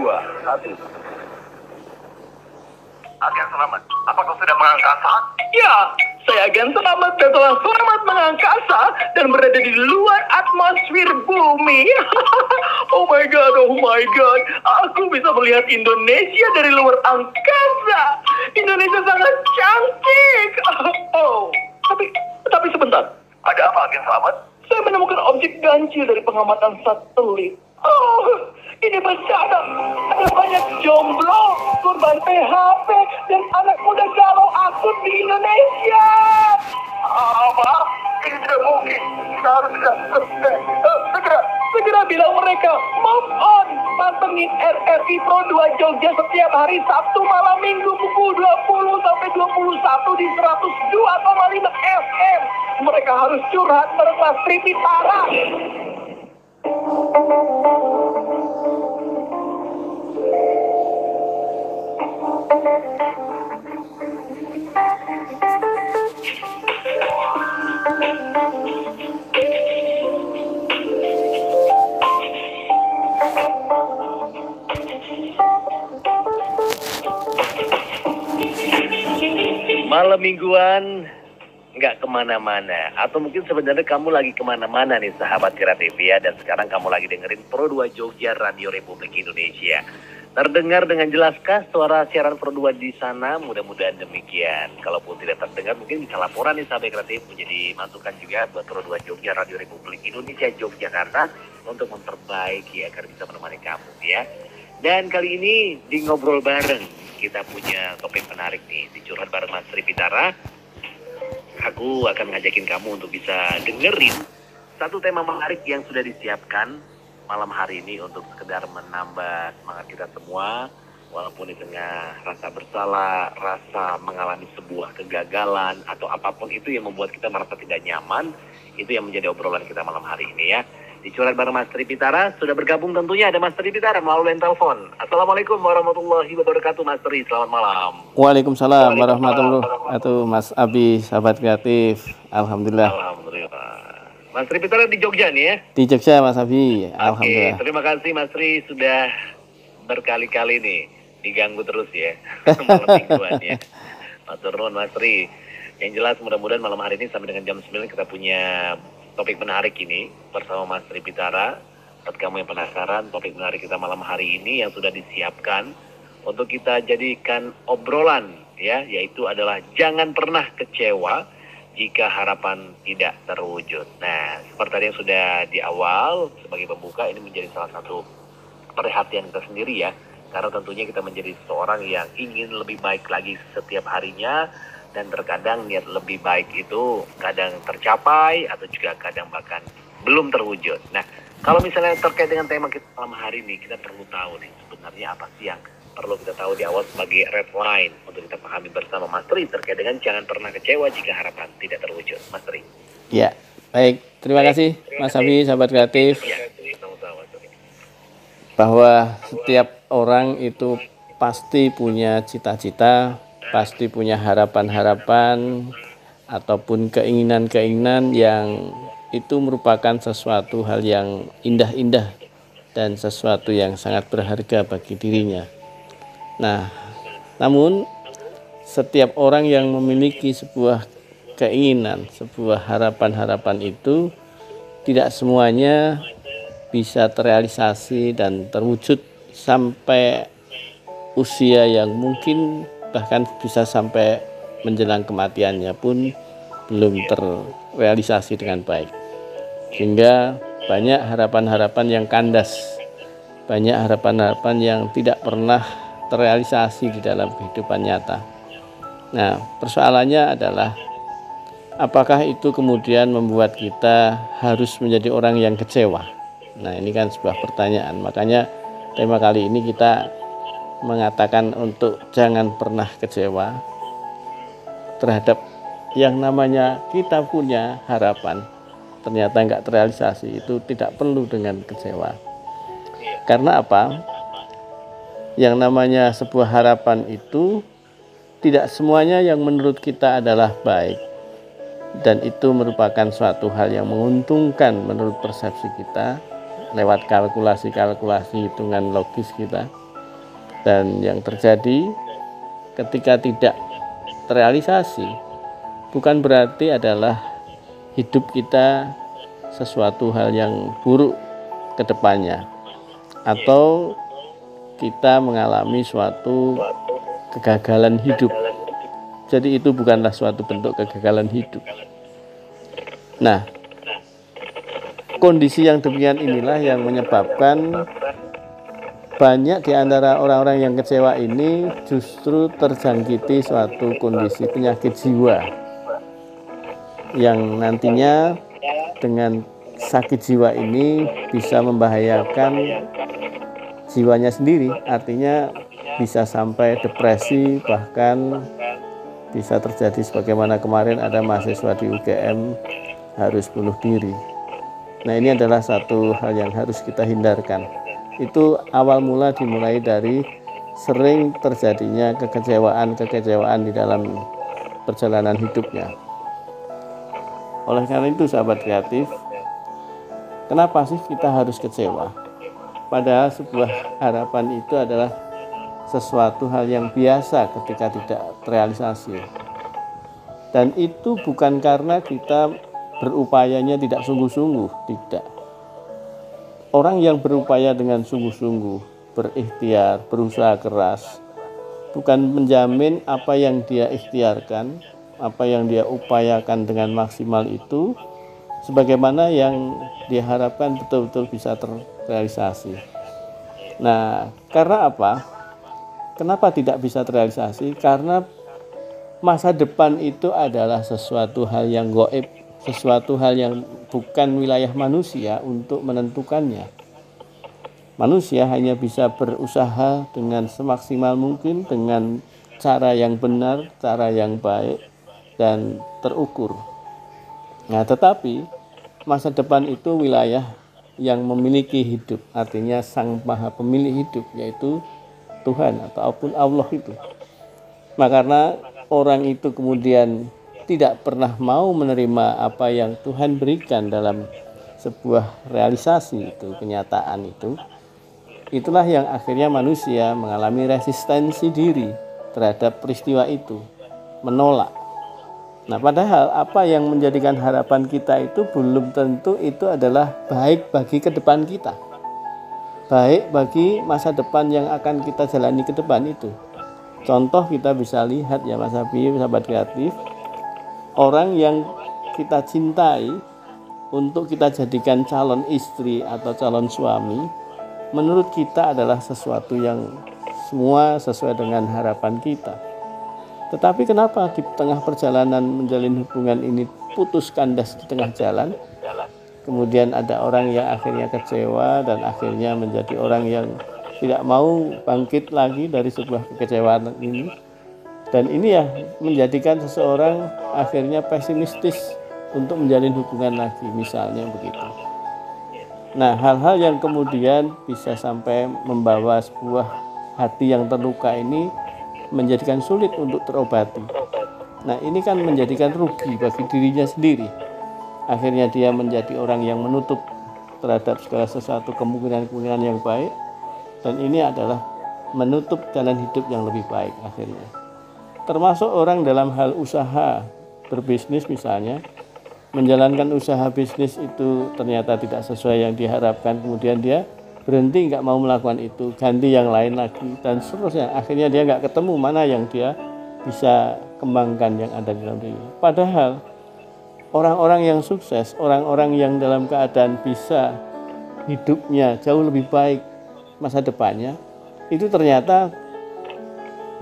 1. Agen Selamat, apa kau sudah mengangkasa? Ya, saya Agen Selamat dan telah selamat mengangkasa dan berada di luar atmosfer bumi. Oh my god, aku bisa melihat Indonesia dari luar angkasa. Indonesia sangat cantik. Oh, tapi sebentar. Ada apa, Agen Selamat? Saya menemukan objek ganjil dari pengamatan satelit. Oh, ini bencana. Ada banyak jomblo, korban PHP, dan anak muda galau akut di Indonesia. Apa? Ini tidak mungkin. Kita harus segera bilang mereka, move on. Pantengin RRI Pro 2 Jogja setiap hari Sabtu malam Minggu pukul 20 sampai 21 di 102,5 FM. Mereka harus curhat bareng Mas Tripitara. Malam mingguan nggak kemana-mana, atau mungkin sebenarnya kamu lagi kemana-mana nih sahabat kreatif ya, dan sekarang kamu lagi dengerin Pro 2 Jogja Radio Republik Indonesia. Terdengar dengan jelaskah suara siaran Pro 2 di sana? Mudah-mudahan demikian. Kalaupun tidak terdengar mungkin bisa laporan nih sahabat kreatif, menjadi masukan juga buat Pro 2 Jogja Radio Republik Indonesia Yogyakarta untuk memperbaiki agar bisa menemani kamu ya. Dan kali ini di Ngobrol Bareng kita punya topik menarik nih, di Curhat bareng Mas Tripitara. Aku akan ngajakin kamu untuk bisa dengerin satu tema menarik yang sudah disiapkan malam hari ini untuk sekedar menambah semangat kita semua, walaupun di tengah rasa bersalah, rasa mengalami sebuah kegagalan atau apapun itu yang membuat kita merasa tidak nyaman, itu yang menjadi obrolan kita malam hari ini ya. Di Curhat bareng Mas Tripitara sudah bergabung tentunya ada Mas Tripitara melalui telepon. Assalamualaikum warahmatullahi wabarakatuh Mas Tri, selamat malam. Waalaikumsalam warahmatullahi wabarakatuh Mas Abi, sahabat kreatif. Alhamdulillah. Mas Tripitara di Jogja nih ya? Di Jogja Mas Abi, alhamdulillah. Oke, terima kasih Mas Tri sudah berkali-kali nih diganggu terus ya malam mingguan ya. Matur nuwun Mas Tri. Yang jelas mudah-mudahan malam hari ini sampai dengan jam 9 kita punya topik menarik ini bersama Mas Tripitara. Buat kamu yang penasaran, topik menarik kita malam hari ini yang sudah disiapkan untuk kita jadikan obrolan ya, yaitu adalah jangan pernah kecewa jika harapan tidak terwujud. Nah, seperti yang sudah di awal sebagai pembuka, ini menjadi salah satu perhatian kita sendiri ya, karena tentunya kita menjadi seorang yang ingin lebih baik lagi setiap harinya. Dan terkadang niat lebih baik itu kadang tercapai atau juga kadang bahkan belum terwujud. Nah, kalau misalnya terkait dengan tema kita malam hari ini, kita perlu tahu nih sebenarnya apa sih yang perlu kita tahu di awal sebagai red line untuk kita pahami bersama Mas Tri terkait dengan jangan pernah kecewa jika harapan tidak terwujud. Mas Tri. Ya, baik. Terima kasih Mas Abi, sahabat kreatif. Ya, bahwa setiap orang itu pasti punya cita-cita, pasti punya harapan-harapan ataupun keinginan-keinginan yang itu merupakan sesuatu hal yang indah-indah dan sesuatu yang sangat berharga bagi dirinya. Nah, namun setiap orang yang memiliki sebuah keinginan, sebuah harapan-harapan itu tidak semuanya bisa terrealisasi dan terwujud sampai usia yang mungkin bahkan bisa sampai menjelang kematiannya pun belum terrealisasi dengan baik. Sehingga banyak harapan-harapan yang kandas, banyak harapan-harapan yang tidak pernah terrealisasi di dalam kehidupan nyata. Nah, persoalannya adalah apakah itu kemudian membuat kita harus menjadi orang yang kecewa? Nah, ini kan sebuah pertanyaan. Makanya tema kali ini kita mengatakan untuk jangan pernah kecewa terhadap yang namanya kita punya harapan ternyata nggak terrealisasi, itu tidak perlu dengan kecewa. Karena apa? Yang namanya sebuah harapan itu tidak semuanya yang menurut kita adalah baik, dan itu merupakan suatu hal yang menguntungkan menurut persepsi kita lewat kalkulasi-kalkulasi hitungan logis kita. Dan yang terjadi ketika tidak terrealisasi bukan berarti adalah hidup kita sesuatu hal yang buruk ke depannya, atau kita mengalami suatu kegagalan hidup. Jadi itu bukanlah suatu bentuk kegagalan hidup. Nah, kondisi yang demikian inilah yang menyebabkan banyak di antara orang-orang yang kecewa ini justru terjangkiti suatu kondisi penyakit jiwa yang nantinya dengan sakit jiwa ini bisa membahayakan jiwanya sendiri, artinya bisa sampai depresi, bahkan bisa terjadi sebagaimana kemarin ada mahasiswa di UGM harus bunuh diri. Nah, ini adalah satu hal yang harus kita hindarkan. Itu awal mula dimulai dari sering terjadinya kekecewaan di dalam perjalanan hidupnya. Oleh karena itu, sahabat kreatif, kenapa sih kita harus kecewa? Padahal sebuah harapan itu adalah sesuatu hal yang biasa ketika tidak terrealisasi. Dan itu bukan karena kita berupayanya tidak sungguh-sungguh, tidak. Orang yang berupaya dengan sungguh-sungguh, berikhtiar, berusaha keras, bukan menjamin apa yang dia ikhtiarkan, apa yang dia upayakan dengan maksimal itu sebagaimana yang diharapkan betul-betul bisa terrealisasi. Nah, karena apa? Kenapa tidak bisa terrealisasi? Karena masa depan itu adalah sesuatu hal yang gaib, sesuatu hal yang bukan wilayah manusia untuk menentukannya. Manusia hanya bisa berusaha dengan semaksimal mungkin, dengan cara yang benar, cara yang baik, dan terukur. Nah, tetapi masa depan itu wilayah yang memiliki hidup, artinya Sang Maha Pemilik hidup, yaitu Tuhan ataupun Allah itu. Nah, karena orang itu kemudian tidak pernah mau menerima apa yang Tuhan berikan dalam sebuah realisasi itu, kenyataan itu, itulah yang akhirnya manusia mengalami resistensi diri terhadap peristiwa itu, menolak. Nah, padahal apa yang menjadikan harapan kita itu belum tentu itu adalah baik bagi ke depan kita, baik bagi masa depan yang akan kita jalani ke depan itu. Contoh kita bisa lihat ya Mas Habib, sahabat kreatif, orang yang kita cintai untuk kita jadikan calon istri atau calon suami, menurut kita adalah sesuatu yang semua sesuai dengan harapan kita. Tetapi kenapa di tengah perjalanan menjalin hubungan ini putus kandas di tengah jalan? Kemudian ada orang yang akhirnya kecewa dan akhirnya menjadi orang yang tidak mau bangkit lagi dari sebuah kekecewaan ini. Dan ini ya menjadikan seseorang akhirnya pesimistis untuk menjalin hubungan lagi, misalnya begitu. Nah, hal-hal yang kemudian bisa sampai membawa sebuah hati yang terluka ini menjadikan sulit untuk terobati. Nah, ini kan menjadikan rugi bagi dirinya sendiri. Akhirnya dia menjadi orang yang menutup terhadap segala sesuatu kemungkinan-kemungkinan yang baik, dan ini adalah menutup jalan hidup yang lebih baik akhirnya. Termasuk orang dalam hal usaha, berbisnis misalnya, menjalankan usaha bisnis itu ternyata tidak sesuai yang diharapkan, kemudian dia berhenti, nggak mau melakukan itu, ganti yang lain lagi, dan seterusnya. Akhirnya dia nggak ketemu mana yang dia bisa kembangkan yang ada di dalam dirinya. Padahal orang-orang yang sukses, orang-orang yang dalam keadaan bisa hidupnya jauh lebih baik masa depannya, itu ternyata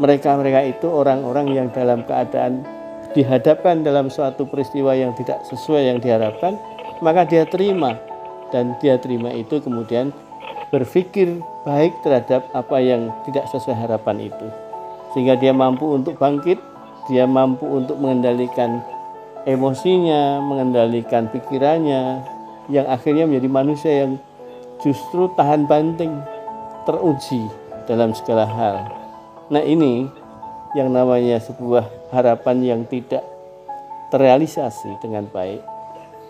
mereka itu orang-orang yang dalam keadaan dihadapkan dalam suatu peristiwa yang tidak sesuai yang diharapkan, maka dia terima, dan dia terima itu kemudian berpikir baik terhadap apa yang tidak sesuai harapan itu, sehingga dia mampu untuk bangkit, dia mampu untuk mengendalikan emosinya, mengendalikan pikirannya, yang akhirnya menjadi manusia yang justru tahan banting, teruji dalam segala hal. Nah, ini yang namanya sebuah harapan yang tidak terrealisasi dengan baik.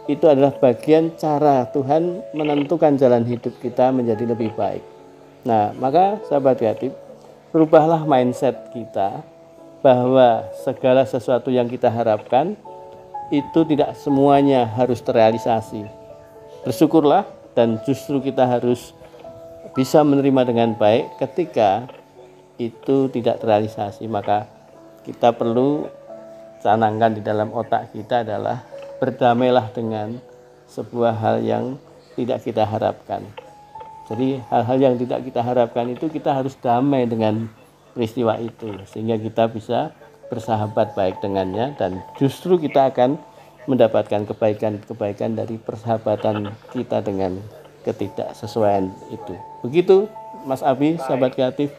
Itu adalah bagian cara Tuhan menentukan jalan hidup kita menjadi lebih baik. Nah, maka sahabat kreatif, rubahlah mindset kita bahwa segala sesuatu yang kita harapkan itu tidak semuanya harus terrealisasi. Bersyukurlah dan justru kita harus bisa menerima dengan baik ketika itu tidak terrealisasi. Maka kita perlu canangkan di dalam otak kita adalah berdamailah dengan sebuah hal yang tidak kita harapkan. Jadi hal-hal yang tidak kita harapkan itu kita harus damai dengan peristiwa itu sehingga kita bisa bersahabat baik dengannya dan justru kita akan mendapatkan kebaikan-kebaikan dari persahabatan kita dengan ketidaksesuaian itu. Begitu Mas Abi, sahabat kreatif.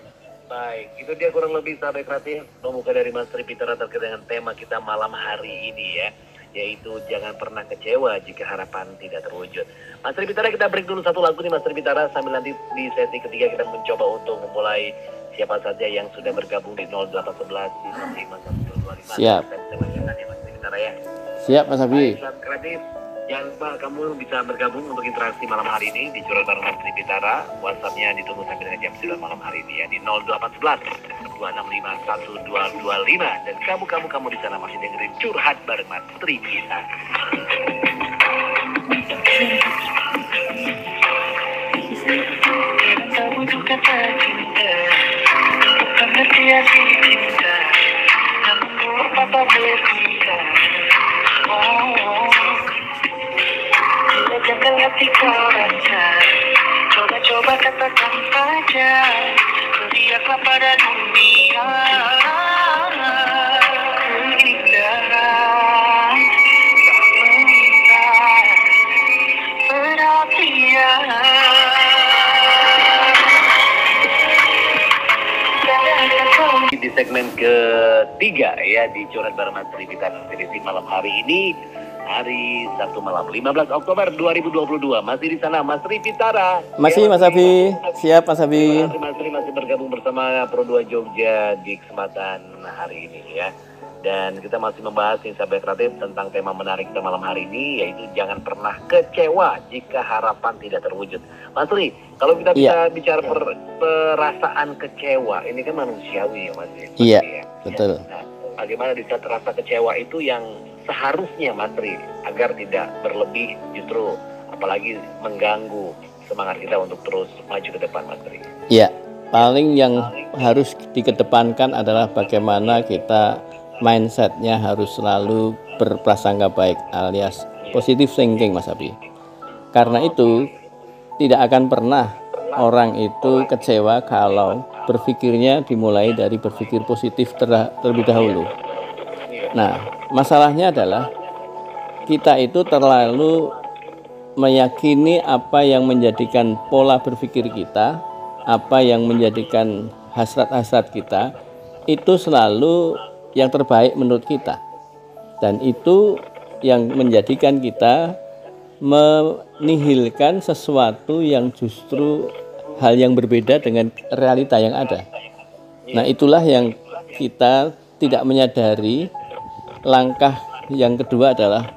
Baik, itu dia kurang lebih sahabat kreatif pemuka dari Mas Tri Pitara terkait dengan tema kita malam hari ini ya, yaitu jangan pernah kecewa jika harapan tidak terwujud. Mas Tri Pitara, kita break dulu satu lagu nih Mas Tri Pitara, sambil nanti di sesi ketiga kita mencoba untuk memulai siapa saja yang sudah bergabung di 0811 55 Siap. Mas Tri Pitara ya. Siap Mas Abi. Baik, sahabat kreatif, jangan lupa kamu bisa bergabung untuk interaksi malam hari ini di Curhat Bareng Mas Tri Pitara. WhatsApp-nya ditunggu sampai dengan jam 9 malam hari ini ya, di 0811 265 1225. Dan kamu di sana masih dengerin Curhat Bareng Mas Tri Pitara. Tak butuh kata cinta, pengertian cinta, namun buruk apa bercinta. Bila jangka hati kau rasa, coba-coba katakan saja, berdiamlah pada dunia. Keindahan tak meminta perhatian. Di segmen ketiga ya di Curhat Bareng Mas Tri Pitara edisi malam hari ini, hari Sabtu malam 15 Oktober 2022. Masih di sana Mas Tri Pitara. Masih Mas Abi. Siap Mas Abi. Mas Tri masih bergabung bersama Pro 2 Jogja di kesempatan hari ini ya. Dan kita masih membahas nih sahabat kreatif tentang tema menarik kita malam hari ini, yaitu jangan pernah kecewa jika harapan tidak terwujud. Mas Tri, kalau kita bisa bicara perasaan kecewa, ini kan manusiawi ya Mas Tri. Iya, Ya. betul. Nah, bagaimana di saat rasa kecewa itu yang seharusnya Mas Tri agar tidak berlebih, justru apalagi mengganggu semangat kita untuk terus maju ke depan Mas Tri. Iya, paling yang harus dikedepankan adalah bagaimana kita mindsetnya harus selalu berprasangka baik alias positive thinking Mas Abi. Karena itu tidak akan pernah orang itu kecewa kalau berpikirnya dimulai dari berpikir positif terlebih dahulu. Nah, masalahnya adalah kita itu terlalu meyakini apa yang menjadikan pola berpikir kita, apa yang menjadikan hasrat-hasrat kita itu selalu yang terbaik menurut kita, dan itu yang menjadikan kita menihilkan sesuatu yang justru hal yang berbeda dengan realita yang ada. Nah, itulah yang kita tidak menyadari. Langkah yang kedua adalah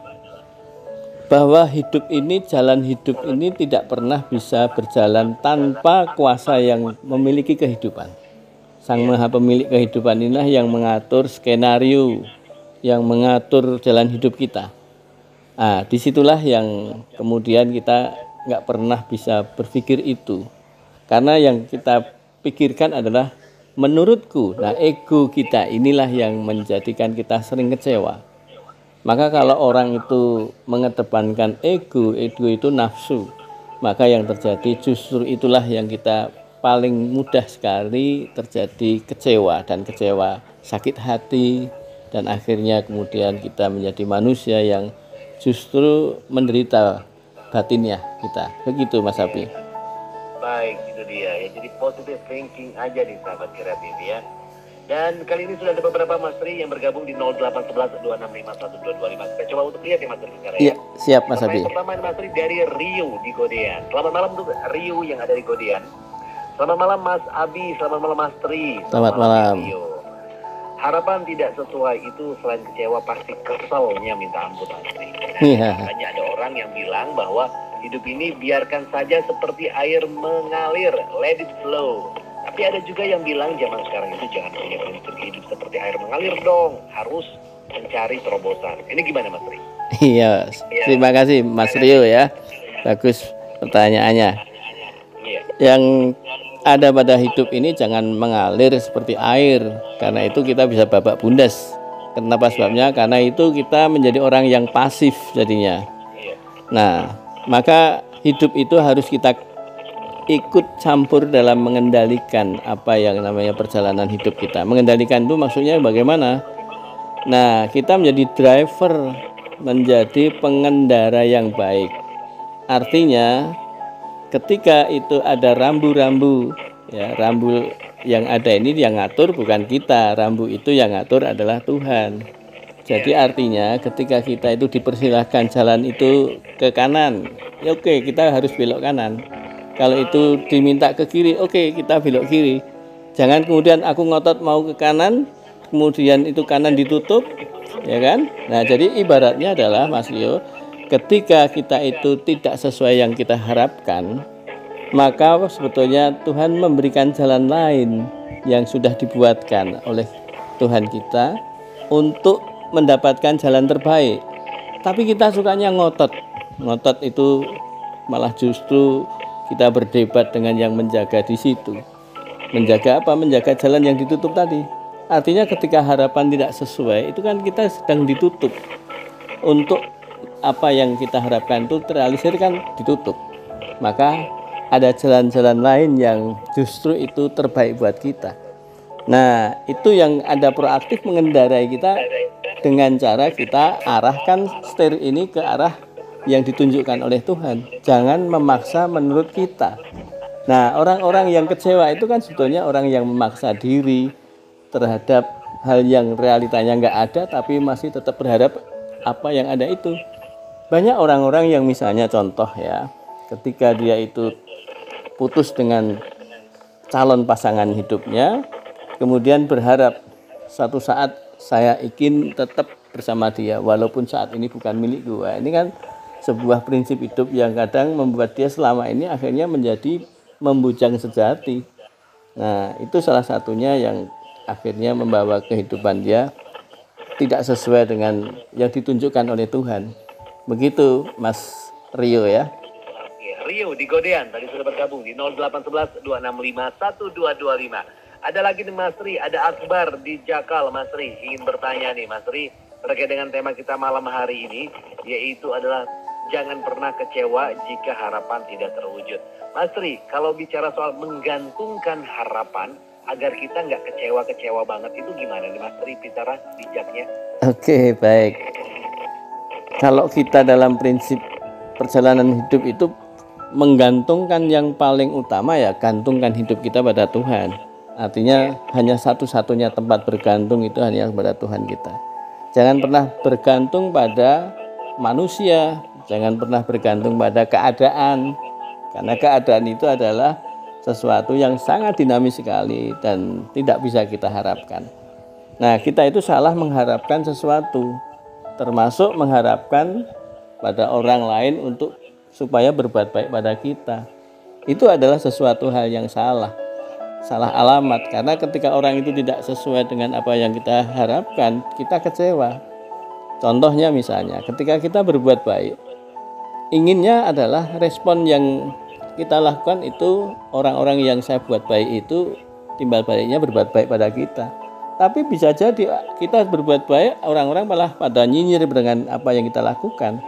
bahwa hidup ini, jalan hidup ini tidak pernah bisa berjalan tanpa kuasa yang memiliki kehidupan. Sang Maha Pemilik kehidupan inilah yang mengatur skenario, yang mengatur jalan hidup kita. Nah, disitulah yang kemudian kita nggak pernah bisa berpikir itu. Karena yang kita pikirkan adalah menurutku. Nah, ego kita inilah yang menjadikan kita sering kecewa. Maka kalau orang itu mengedepankan ego itu nafsu, maka yang terjadi justru itulah yang kita paling mudah sekali terjadi kecewa, dan kecewa sakit hati, dan akhirnya kemudian kita menjadi manusia yang justru menderita batinnya kita. Begitu Mas Abi. Baik, itu dia ya. Jadi positive thinking aja nih sahabat kreatif ya. Dan kali ini sudah ada beberapa Mas Tri yang bergabung di 0811 265 1225. Kita coba untuk lihat ya Mas Tri sekarang. Iya, siap Mas Abi. Pertama Mas Tri dari Rio di Godean. Selamat malam untuk Rio yang ada di Godean. Selamat malam Mas Abi, selamat malam Mas Tri. Selamat malam. Rio. Harapan tidak sesuai itu selain kecewa pasti keselnya minta ampun Mas Tri. Iya. Hanya ada orang yang bilang bahwa hidup ini biarkan saja seperti air mengalir, let it flow. Tapi ada juga yang bilang zaman sekarang itu jangan punya prinsip hidup seperti air mengalir dong, harus mencari terobosan. Ini gimana Mas Ri? Iya, terima kasih Mas Rio ya. Bagus pertanyaannya. Iya. Yang ada pada hidup ini jangan mengalir seperti air, karena itu kita bisa babak bundas. Kenapa sebabnya? Karena itu kita menjadi orang yang pasif jadinya. Iya. Nah, maka hidup itu harus kita ikut campur dalam mengendalikan apa yang namanya perjalanan hidup kita. Mengendalikan itu maksudnya bagaimana? Nah, kita menjadi driver, menjadi pengendara yang baik. Artinya ketika itu ada rambu-rambu, ya, rambu yang ada ini yang ngatur bukan kita, rambu itu yang ngatur adalah Tuhan. Jadi artinya ketika kita itu dipersilahkan jalan itu ke kanan, ya oke, kita harus belok kanan. Kalau itu diminta ke kiri, oke, kita belok kiri. Jangan kemudian aku ngotot mau ke kanan, kemudian itu kanan ditutup, ya kan? Nah, jadi ibaratnya adalah Mas Rio, ketika kita itu tidak sesuai yang kita harapkan, maka sebetulnya Tuhan memberikan jalan lain yang sudah dibuatkan oleh Tuhan kita untuk mendapatkan jalan terbaik. Tapi kita sukanya ngotot. Ngotot itu malah justru kita berdebat dengan yang menjaga di situ. Menjaga apa? Menjaga jalan yang ditutup tadi. Artinya ketika harapan tidak sesuai, itu kan kita sedang ditutup. Untuk apa yang kita harapkan itu terrealisir kan ditutup. Maka ada jalan-jalan lain yang justru itu terbaik buat kita. Nah, itu yang ada proaktif mengendarai kita dengan cara kita arahkan setir ini ke arah yang ditunjukkan oleh Tuhan. Jangan memaksa menurut kita. Nah, orang-orang yang kecewa itu kan sebetulnya orang yang memaksa diri terhadap hal yang realitanya nggak ada, tapi masih tetap berharap apa yang ada itu. Banyak orang-orang yang misalnya contoh ya, ketika dia itu putus dengan calon pasangan hidupnya, kemudian berharap satu saat saya ingin tetap bersama dia walaupun saat ini bukan milik gua. Ini kan sebuah prinsip hidup yang kadang membuat dia selama ini akhirnya menjadi membujang sejati. Nah, itu salah satunya yang akhirnya membawa kehidupan dia tidak sesuai dengan yang ditunjukkan oleh Tuhan. Begitu Mas Rio ya. Rio di Godean tadi sudah bergabung di 0811 265 1225. Ada lagi nih Mas Ri, ada Akbar di Jakal. Mas Ri ingin bertanya nih Mas Ri terkait dengan tema kita malam hari ini, yaitu adalah jangan pernah kecewa jika harapan tidak terwujud. Mas Ri, kalau bicara soal menggantungkan harapan agar kita nggak kecewa-kecewa banget, itu gimana nih Mas Ri bicara bijaknya? Oke, baik. Kalau kita dalam prinsip perjalanan hidup itu menggantungkan yang paling utama ya gantungkan hidup kita pada Tuhan. Artinya hanya satu-satunya tempat bergantung itu hanya kepada Tuhan kita. Jangan pernah bergantung pada manusia, jangan pernah bergantung pada keadaan. Karena keadaan itu adalah sesuatu yang sangat dinamis sekali dan tidak bisa kita harapkan. Nah, kita itu salah mengharapkan sesuatu, termasuk mengharapkan pada orang lain untuk supaya berbuat baik pada kita. Itu adalah sesuatu hal yang salah alamat, karena ketika orang itu tidak sesuai dengan apa yang kita harapkan, kita kecewa. Contohnya misalnya ketika kita berbuat baik, inginnya adalah respon yang kita lakukan itu orang-orang yang saya buat baik itu timbal baliknya berbuat baik pada kita. Tapi bisa jadi kita berbuat baik, orang-orang malah pada nyinyir dengan apa yang kita lakukan.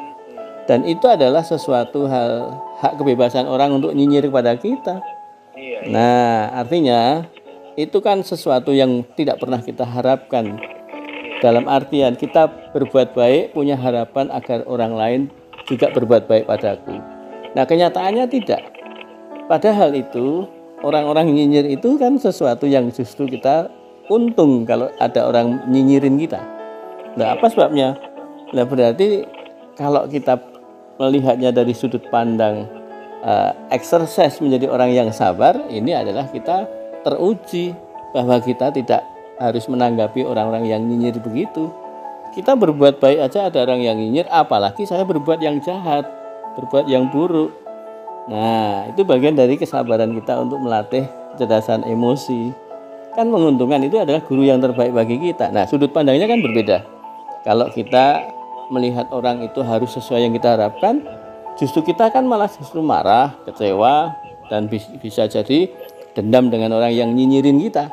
Dan itu adalah sesuatu hal hak kebebasan orang untuk nyinyir kepada kita. Nah, artinya itu kan sesuatu yang tidak pernah kita harapkan. Dalam artian kita berbuat baik, punya harapan agar orang lain juga berbuat baik padaku. Nah, kenyataannya tidak. Padahal itu orang-orang nyinyir itu kan sesuatu yang justru kita untung kalau ada orang nyinyirin kita. Nah, apa sebabnya? Nah, berarti kalau kita melihatnya dari sudut pandang exercise menjadi orang yang sabar, ini adalah kita teruji bahwa kita tidak harus menanggapi orang-orang yang nyinyir begitu. Kita berbuat baik aja ada orang yang nyinyir, apalagi saya berbuat yang jahat, berbuat yang buruk. Nah, itu bagian dari kesabaran kita untuk melatih kecerdasan emosi. Kan menguntungkan, itu adalah guru yang terbaik bagi kita. Nah, sudut pandangnya kan berbeda. Kalau kita melihat orang itu harus sesuai yang kita harapkan, justru kita kan malah justru marah, kecewa, dan bisa jadi dendam dengan orang yang nyinyirin kita.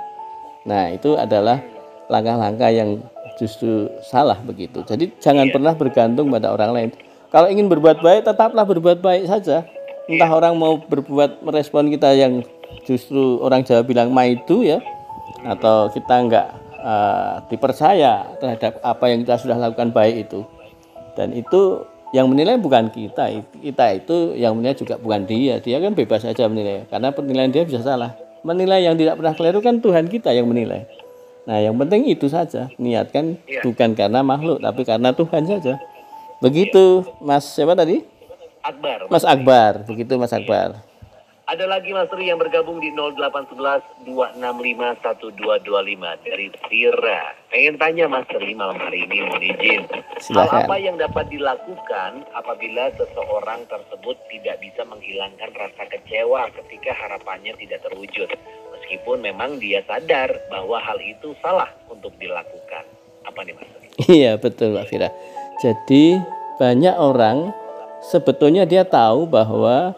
Nah, itu adalah langkah-langkah yang justru salah begitu. Jadi jangan pernah bergantung pada orang lain. Kalau ingin berbuat baik, tetaplah berbuat baik saja. Entah orang mau merespon kita yang justru orang Jawa bilang maidu ya, atau kita enggak dipercaya terhadap apa yang kita sudah lakukan baik itu. Dan itu yang menilai bukan kita itu yang menilai juga bukan dia kan bebas saja menilai, karena penilaian dia bisa salah. Menilai yang tidak pernah keliru kan Tuhan kita yang menilai. Nah, yang penting itu saja, niatkan bukan karena makhluk tapi karena Tuhan saja. Begitu Mas siapa tadi? Akbar. Mas Akbar, begitu Mas Akbar. Ada lagi Mas Tri yang bergabung di 0811 265 1225 dari Tira. Pengen tanya Mas Tri malam hari ini, mohon izin. Hal apa yang dapat dilakukan apabila seseorang tersebut tidak bisa menghilangkan rasa kecewa ketika harapannya tidak terwujud, meskipun memang dia sadar bahwa hal itu salah untuk dilakukan? Apa nih Mas Tri? Iya betul Mbak Fira. Jadi banyak orang sebetulnya dia tahu bahwa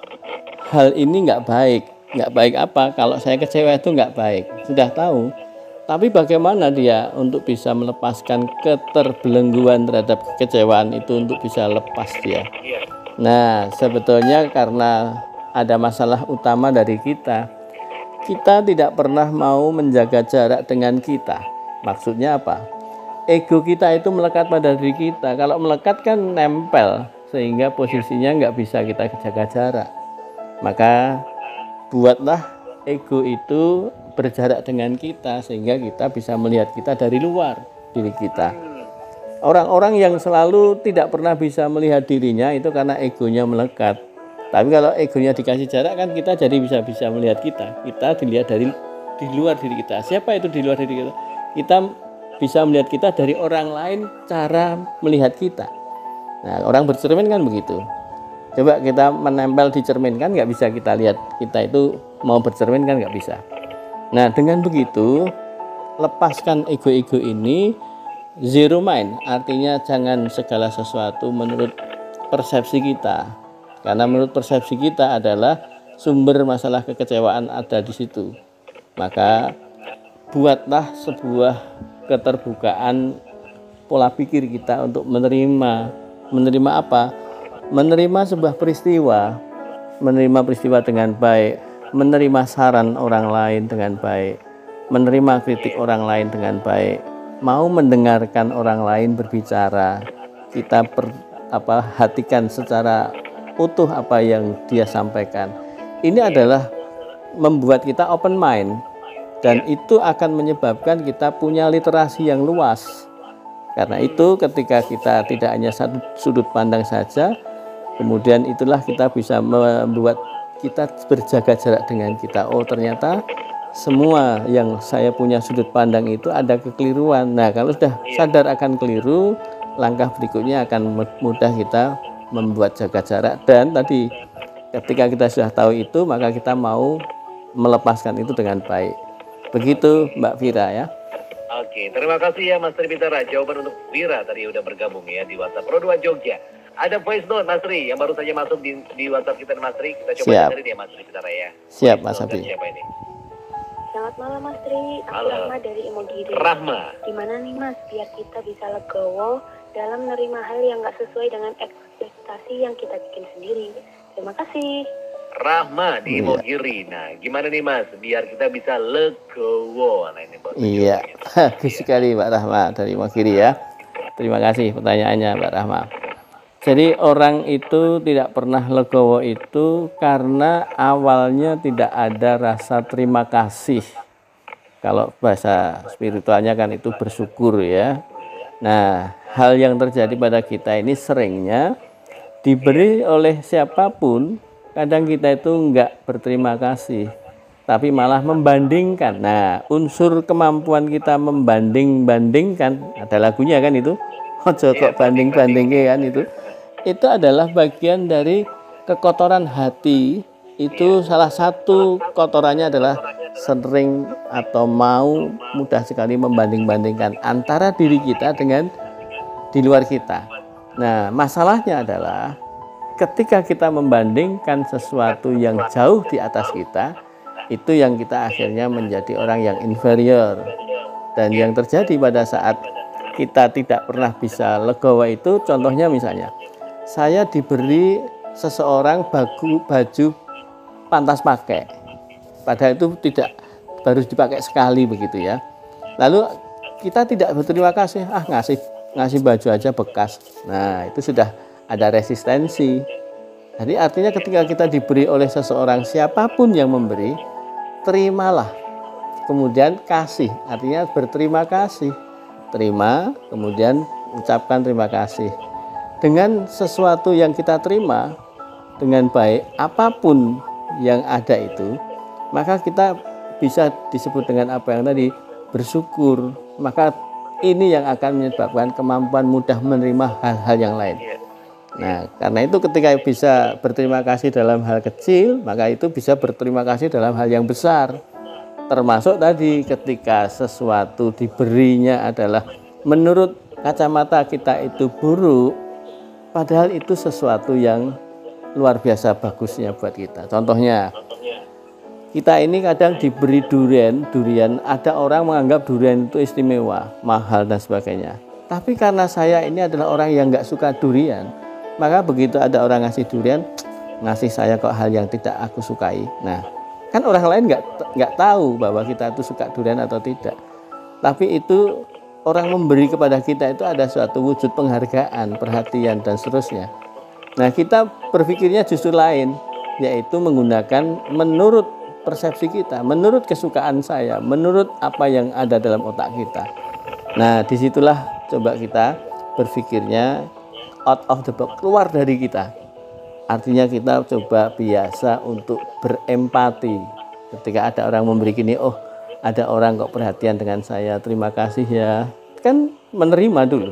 hal ini nggak baik. Nggak baik apa? Kalau saya kecewa itu nggak baik. Sudah tahu. Tapi bagaimana dia untuk bisa melepaskan keterbelengguan terhadap kekecewaan itu, untuk bisa lepas dia? Nah, sebetulnya karena ada masalah utama dari kita. Kita tidak pernah mau menjaga jarak dengan kita. Maksudnya apa? Ego kita itu melekat pada diri kita. Kalau melekat kan nempel, sehingga posisinya nggak bisa kita jaga jarak. Maka buatlah ego itu berjarak dengan kita, sehingga kita bisa melihat kita dari luar diri kita. Orang-orang yang selalu tidak pernah bisa melihat dirinya itu karena egonya melekat. Tapi kalau egonya dikasih jarak kan kita jadi bisa melihat kita. Kita dilihat dari di luar diri kita. Siapa itu di luar diri kita? Kita bisa melihat kita dari orang lain, cara melihat kita. Nah, orang bercermin kan begitu. Coba kita menempel di cermin kan nggak bisa kita lihat kita itu mau bercermin kan nggak bisa. Nah, dengan begitu lepaskan ego-ego ini, zero mind, artinya jangan segala sesuatu menurut persepsi kita. Karena menurut persepsi kita adalah sumber masalah kekecewaan ada di situ. Maka buatlah sebuah keterbukaan pola pikir kita untuk menerima apa? Menerima sebuah peristiwa, menerima peristiwa dengan baik, menerima saran orang lain dengan baik, menerima kritik orang lain dengan baik, mau mendengarkan orang lain berbicara, kita hatikan secara utuh apa yang dia sampaikan. Ini adalah membuat kita open mind, dan itu akan menyebabkan kita punya literasi yang luas. Karena itu ketika kita tidak hanya satu sudut pandang saja, kemudian itulah kita bisa membuat kita berjaga jarak dengan kita. Oh, ternyata semua yang saya punya sudut pandang itu ada kekeliruan. Nah, kalau sudah sadar akan keliru, langkah berikutnya akan mudah kita membuat jaga jarak. Dan tadi ketika kita sudah tahu itu, maka kita mau melepaskan itu dengan baik. Begitu Mbak Fira ya. Oke, terima kasih ya Mas Tri Pitara. Jawaban untuk Fira tadi udah bergabung ya di WhatsApp Pro 2 Jogja. Ada voice note Mas Tri yang baru saja masuk di WhatsApp kita Mas Tri. Kita coba dengerin ya Mas Tri Pitara ya. Siap Mas Abi. Siapa ini? Selamat malam Mas Tri, aku Rahma dari Imogiri. Rahma. Gimana nih Mas, biar kita bisa legowo dalam menerima hal yang nggak sesuai dengan ekspektasi yang kita bikin sendiri. Terima kasih. Rahma di Imogiri. Nah, gimana nih Mas, biar kita bisa legowo? Nah, ini iya, bagus sekali Mbak Rahma dari Imogiri ya. Terima kasih pertanyaannya Mbak Rahma. Jadi orang itu tidak pernah legowo itu karena awalnya tidak ada rasa terima kasih. Kalau bahasa spiritualnya kan itu bersyukur ya. Nah, hal yang terjadi pada kita ini seringnya diberi oleh siapapun, kadang kita itu enggak berterima kasih, tapi malah membandingkan. Nah, unsur kemampuan kita membanding-bandingkan, ada lagunya kan itu, ojo kok banding-bandingnya kan itu adalah bagian dari kekotoran hati. Itu salah satu kotorannya adalah sering atau mau mudah sekali membanding-bandingkan antara diri kita dengan di luar kita. Nah, masalahnya adalah ketika kita membandingkan sesuatu yang jauh di atas kita, itu yang kita akhirnya menjadi orang yang inferior. Dan yang terjadi pada saat kita tidak pernah bisa legowo itu, contohnya misalnya, saya diberi seseorang baju pantas pakai, padahal itu tidak baru dipakai sekali begitu ya. Lalu kita tidak berterima kasih, ngasih baju aja bekas. Nah, itu sudah ada resistensi. Jadi artinya ketika kita diberi oleh seseorang, siapapun yang memberi, terimalah, kemudian kasih, artinya berterima kasih. Terima, kemudian ucapkan terima kasih. Dengan sesuatu yang kita terima dengan baik, apapun yang ada itu, maka kita bisa disebut dengan apa yang tadi, bersyukur. Maka ini yang akan menyebabkan kemampuan mudah menerima hal-hal yang lain. Nah, karena itu ketika bisa berterima kasih dalam hal kecil, maka itu bisa berterima kasih dalam hal yang besar. Termasuk tadi ketika sesuatu diberinya adalah menurut kacamata kita itu buruk, padahal itu sesuatu yang luar biasa bagusnya buat kita. Contohnya, kita ini kadang diberi durian, ada orang menganggap durian itu istimewa, mahal dan sebagainya. Tapi karena saya ini adalah orang yang nggak suka durian, maka begitu ada orang ngasih durian, ngasih saya kok hal yang tidak aku sukai. Nah, kan orang lain nggak tahu bahwa kita itu suka durian atau tidak. Tapi itu orang memberi kepada kita itu ada suatu wujud penghargaan, perhatian dan seterusnya. Nah, kita berpikirnya justru lain, yaitu menggunakan menurut persepsi kita, menurut kesukaan saya, menurut apa yang ada dalam otak kita. Nah, disitulah coba kita berpikirnya out of the box, keluar dari kita. Artinya kita coba biasa untuk berempati. Ketika ada orang memberi gini, oh ada orang kok perhatian dengan saya, terima kasih ya. Kan menerima dulu.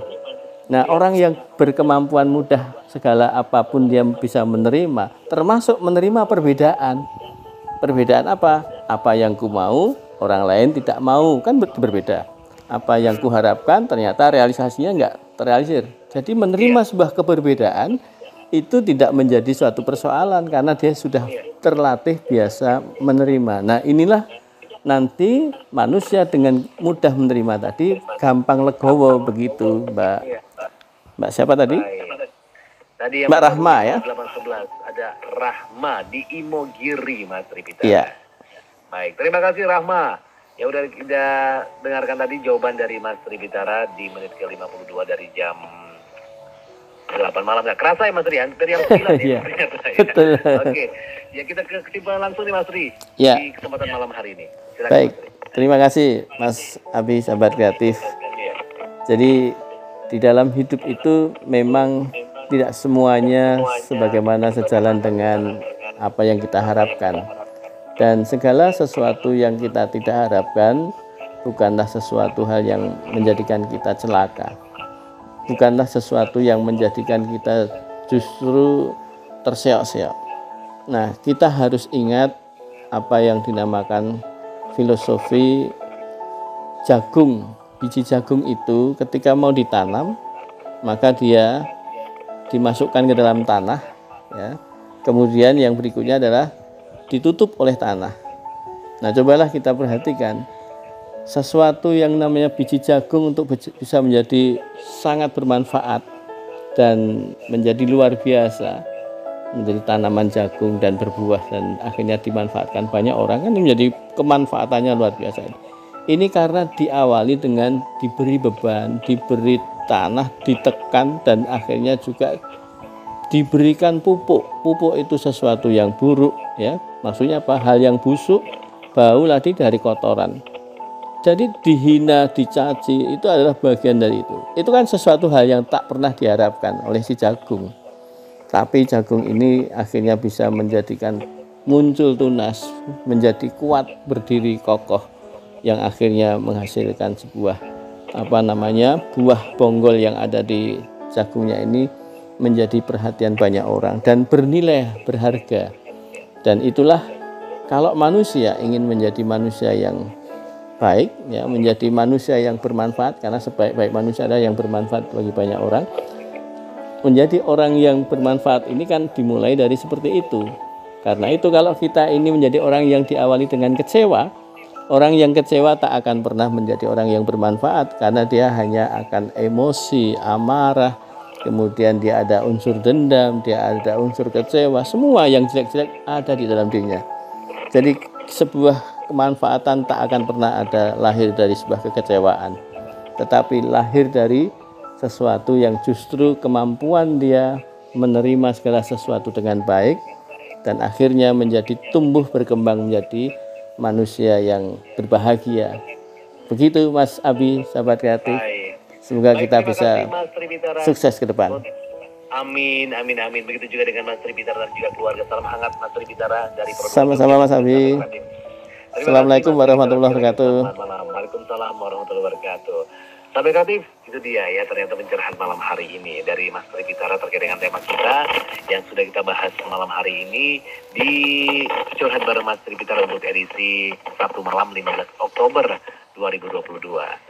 Nah, orang yang berkemampuan mudah segala apapun dia bisa menerima, termasuk menerima perbedaan. Perbedaan apa? Apa yang ku mau, orang lain tidak mau, kan berbeda. Apa yang ku harapkan ternyata realisasinya enggak terrealisir. Jadi menerima sebuah keberbedaan itu tidak menjadi suatu persoalan karena dia sudah terlatih biasa menerima. Nah, inilah nanti manusia dengan mudah menerima tadi gampang legowo begitu, Mbak siapa tadi? Tadi yang Mbak Rahma ya. 811 ada Rahma di Imogiri, Mas Tripita. Iya. Baik, terima kasih Rahma. Ya udah kita dengarkan tadi jawaban dari Mas Tripitara di menit ke-52 dari jam 8 malam. Nggak kerasa ya Mas Rian? Dari yang 9 ya? Betul. Oke, ya kita ke kesimpulan langsung nih Mas Tri Ya. di kesempatan malam hari ini. Silakan, Baik, Mas Tri. terima kasih Mas Abi, sahabat kreatif. Iya. Jadi di dalam hidup itu memang tidak semuanya sebagaimana sejalan dengan apa yang kita harapkan. Dan segala sesuatu yang kita tidak harapkan bukanlah sesuatu hal yang menjadikan kita celaka. Bukanlah sesuatu yang menjadikan kita justru terseok-seok. Nah, kita harus ingat apa yang dinamakan filosofi jagung. Biji jagung itu ketika mau ditanam, maka dia dimasukkan ke dalam tanah, ya. Kemudian yang berikutnya adalah ditutup oleh tanah. Nah, cobalah kita perhatikan sesuatu yang namanya biji jagung untuk bisa menjadi sangat bermanfaat dan menjadi luar biasa, menjadi tanaman jagung dan berbuah dan akhirnya dimanfaatkan banyak orang, kan menjadi kemanfaatannya luar biasa. Ini karena diawali dengan diberi beban, diberi tanah, ditekan dan akhirnya juga diberikan pupuk. Pupuk itu sesuatu yang buruk, ya. Maksudnya apa? Hal yang busuk, bau lagi dari kotoran. Jadi dihina, dicaci itu adalah bagian dari itu. Itu kan sesuatu hal yang tak pernah diharapkan oleh si jagung. Tapi jagung ini akhirnya bisa menjadikan muncul tunas, menjadi kuat, berdiri kokoh, yang akhirnya menghasilkan sebuah buah bonggol yang ada di jagungnya ini menjadi perhatian banyak orang dan bernilai, berharga. Dan itulah Kalau manusia ingin menjadi manusia yang baik, ya, menjadi manusia yang bermanfaat, karena sebaik-baik manusia ada yang bermanfaat bagi banyak orang. Menjadi orang yang bermanfaat ini kan dimulai dari seperti itu. Karena itu kalau kita ini menjadi orang yang diawali dengan kecewa, orang yang kecewa tak akan pernah menjadi orang yang bermanfaat, karena dia hanya akan emosi, amarah, kemudian dia ada unsur dendam, dia ada unsur kecewa, semua yang jelek-jelek ada di dalam dirinya. Jadi sebuah kemanfaatan tak akan pernah ada lahir dari sebuah kekecewaan, tetapi lahir dari sesuatu yang justru kemampuan dia menerima segala sesuatu dengan baik, dan akhirnya menjadi tumbuh berkembang menjadi manusia yang berbahagia. Begitu Mas Abi, sahabat kreatif. Baik. Semoga Baik, kita terima bisa kasih, Mas Tribitara. sukses ke depan. Amin, amin, amin. Begitu juga dengan Mas Tribitara dan juga keluarga. Salam hangat Mas Tribitara dari Produk Sama-sama Mas Abi. Assalamualaikum warahmatullahi wabarakatuh. Selamat malam. Waalaikumsalam warahmatullahi wabarakatuh. Sahabat kreatif, itu dia ya ternyata pencerahan malam hari ini dari Mas Tribitara terkait dengan tema kita yang sudah kita bahas malam hari ini di Curhat bareng Mas Tribitara untuk edisi Sabtu malam 15 Oktober 2022.